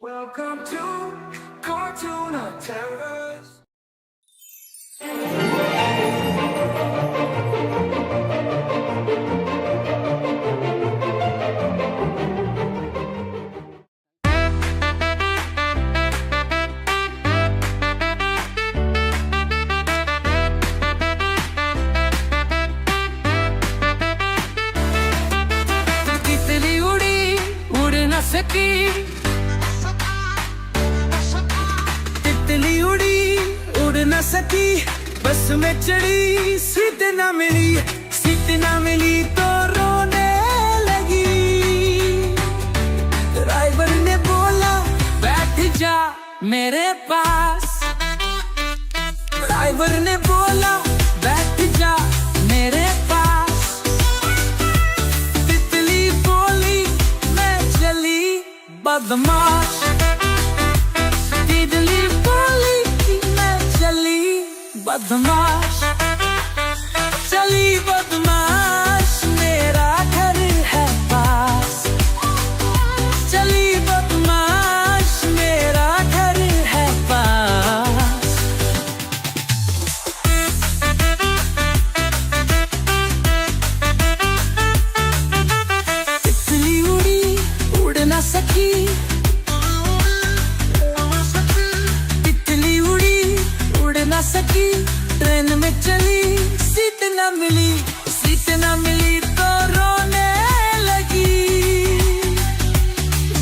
Welcome to Cartoon of Terrors. तितली उड़ी उड़ न सकी, तितली उड़ी उड़ न सकी, बस में चढ़ी सीट न मिली, सीट न मिली तो रोने लगी। ड्राइवर ने बोला बैठ जा मेरे पास, ड्राइवर ने बोला बैठ जा मेरे पास। तितली बोली मैं चली बदमाश, तितली बोली मैं चली बदमाश, चली बदमाश मेरा घर है पास, चली बदमाश मेरा घर है पास। तितली उड़ी उड़ न सकी, तितली उड़ी उड़ न सकी, ट्रेन में चली सीट न मिली, सीट न मिली तो रोने लगी।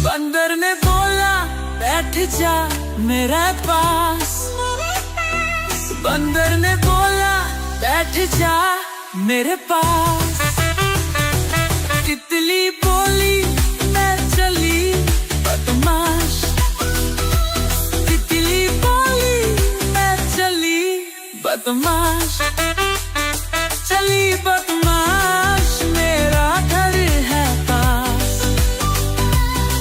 बंदर ने बोला बैठ जा मेरे पास, बंदर ने बोला बैठ जा मेरे पास। तितली बोली मैं चली बदमाश, तितली बोली मैं चली बदमाश, चली बदमाश मेरा घर है पास,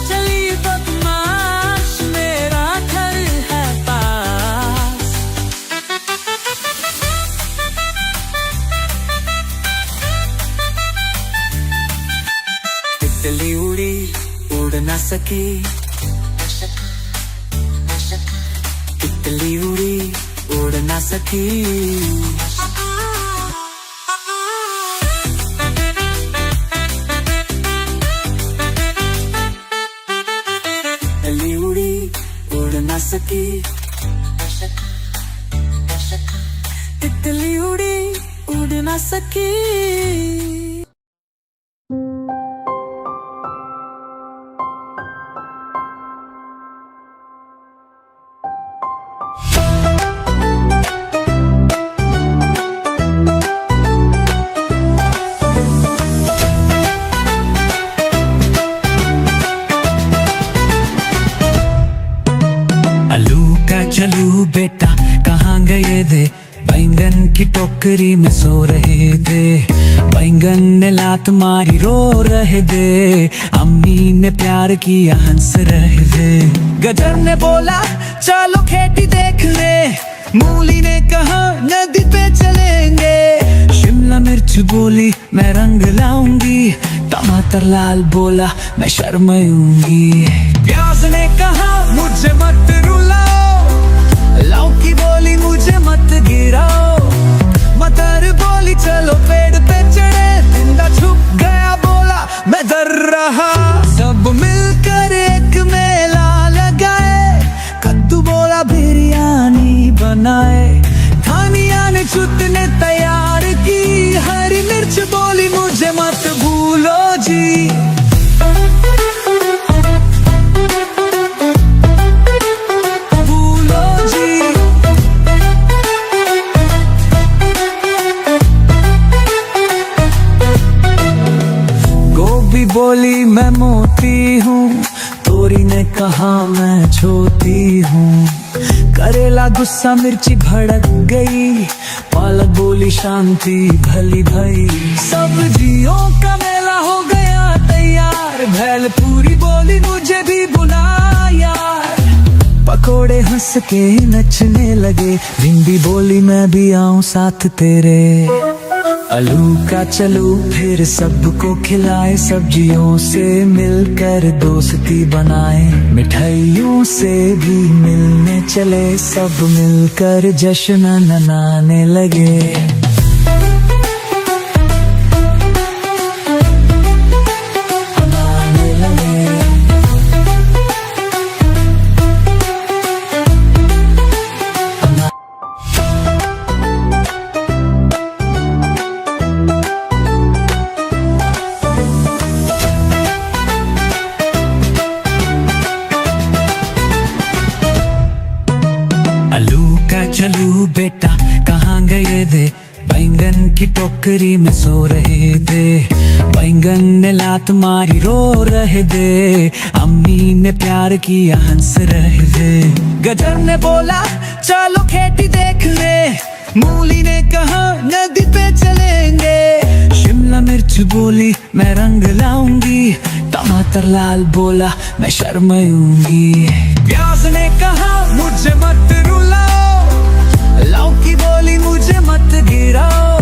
चली बदमाश मेरा घर है पास। तितली उड़ी उड़ न सकी, तितली उड़ी उड़ न सकी। तितली उड़ी उड़ न सकी, तितली उड़ी उड़ न सकी। चलू बेटा कहाँ गए थे, बैंगन की टोकरी में सो रहे थे, बैंगन ने लात मारी रो रहे थे, अम्मी ने प्यार किया हंस रहे थे। गजर ने बोला चलो खेती देख ले, मूली ने कहा नदी पे चलेंगे, शिमला मिर्च बोली मैं रंग लाऊंगी, टमाटर लाल बोला मैं शर्माऊंगी, प्याज ने कहा मुझे मत रुलाओ, लौकी बोली मुझे मत गिराओ, मटर बोली चलो पेड़ पे चढ़े, जिंदा छुप गया बोला मैं डर रहा, सब मिलकर एक मेला लगाए, कद्दू बोला बिरयानी बनाए, धनिया ने चुटने तैयार की, हरी मिर्च बोली मुझे मत भूलो जी। बोली मैं मोती हूँ, तोरी ने कहा मैं छोटी हूँ, करेला गुस्सा मिर्ची भड़क गई, पालक बोली शांति भली भई, सब्जियों का मेला हो गया तैयार, भेल पूरी बोली मुझे भी बुला यार, पकोड़े हंस के नचने लगे, भिंडी बोली मैं भी आऊं साथ तेरे, आलू का चलू फिर सबको खिलाए, सब्जियों से मिलकर दोस्ती बनाए, मिठाइयों से भी मिलने चले, सब मिलकर जश्न मनाने लगे। चलू बेटा कहाँ गए थे, बैंगन की टोकरी में सो रहे थे, बैंगन ने लात मारी रो रहे थे, अम्मी ने प्यार किया हंस रहे थे। गजर ने बोला चलो खेती देख ले, मूली ने कहा नदी पे चलेंगे, शिमला मिर्च बोली मैं रंग लाऊंगी, टमाटर लाल बोला मैं शर्माऊंगी, प्याज ने कहा मुझे मत रुलाओ, लौकी बोली मुझे मत गिराओ,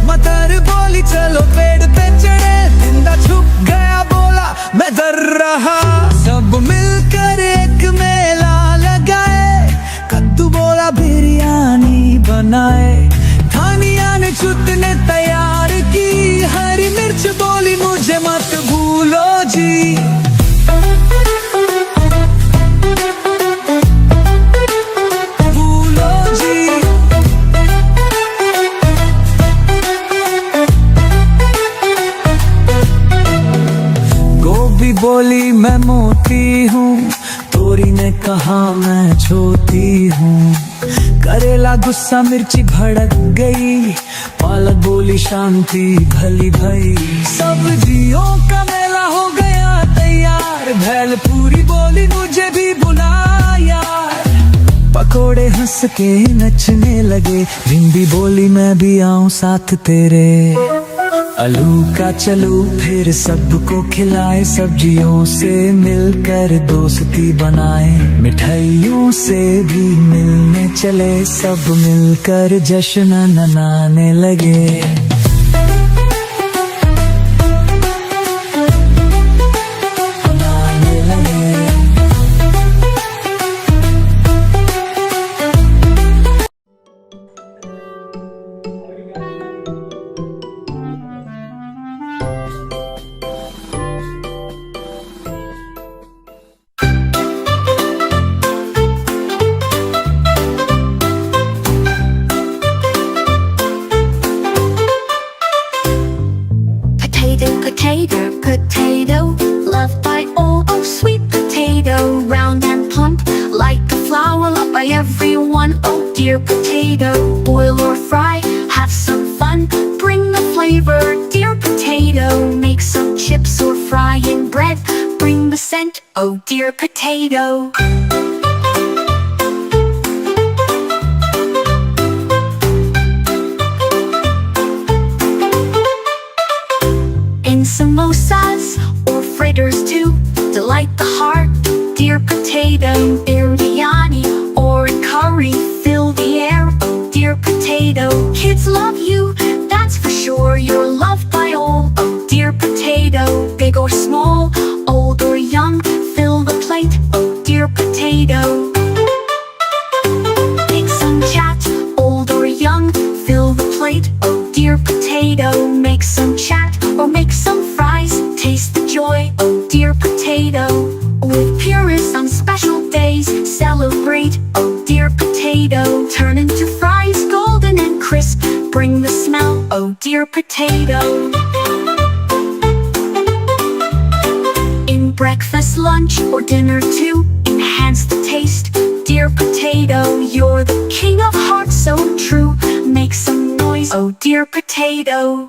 मटर बोली चलो पेड़ पे चढ़े, जिंदा छुप गया बोला मैं डर रहा, सब मिलकर एक मेला लगाए, कद्दू बोला बिरयानी बनाए, धनिया ने चुटने तैयार की, हरी मिर्च बोली मुझे मत भूलो जी। बोली मैं मोटी हूँ, तोरी ने कहा मैं छोटी हूँ, करेला गुस्सा मिर्ची भड़क गई, पालक बोली शांति भली भई, सब्जियों का मेला हो गया तैयार, भेल पूरी बोली मुझे भी बुला यार, पकोड़े हंस के नचने लगे, भिंडी बोली मैं भी आऊं साथ तेरे, आलू का चलू फिर सबको खिलाए, सब्जियों से मिलकर दोस्ती बनाए, मिठाइयों से भी मिलने चले, सब मिलकर जश्न मनाने लगे। Potato, potato, loved by all, oh sweet potato, round and plump, like a flower, loved by everyone, oh dear potato, boil or fry, have some fun, bring the flavor, dear potato, make some chips or fry in bread, bring the scent, oh dear potato. In samosas or fritters too, delight the heart, dear potato, biryani or curry, fill the air, oh dear potato, kids love you, that's for sure, you're loved by all, oh dear potato, big or small, old or young, fill the plate, oh dear potato. Make some chat, old or young, fill the plate, oh dear potato, make some chat or make some fries, taste the joy, oh dear potato, with purists on special days, celebrate, oh dear potato, turn into fries, golden and crisp, bring the smell, oh dear potato. In breakfast, lunch, or dinner too, enhance the taste, dear potato, you're the king of hearts so true, make some noise, oh dear potato.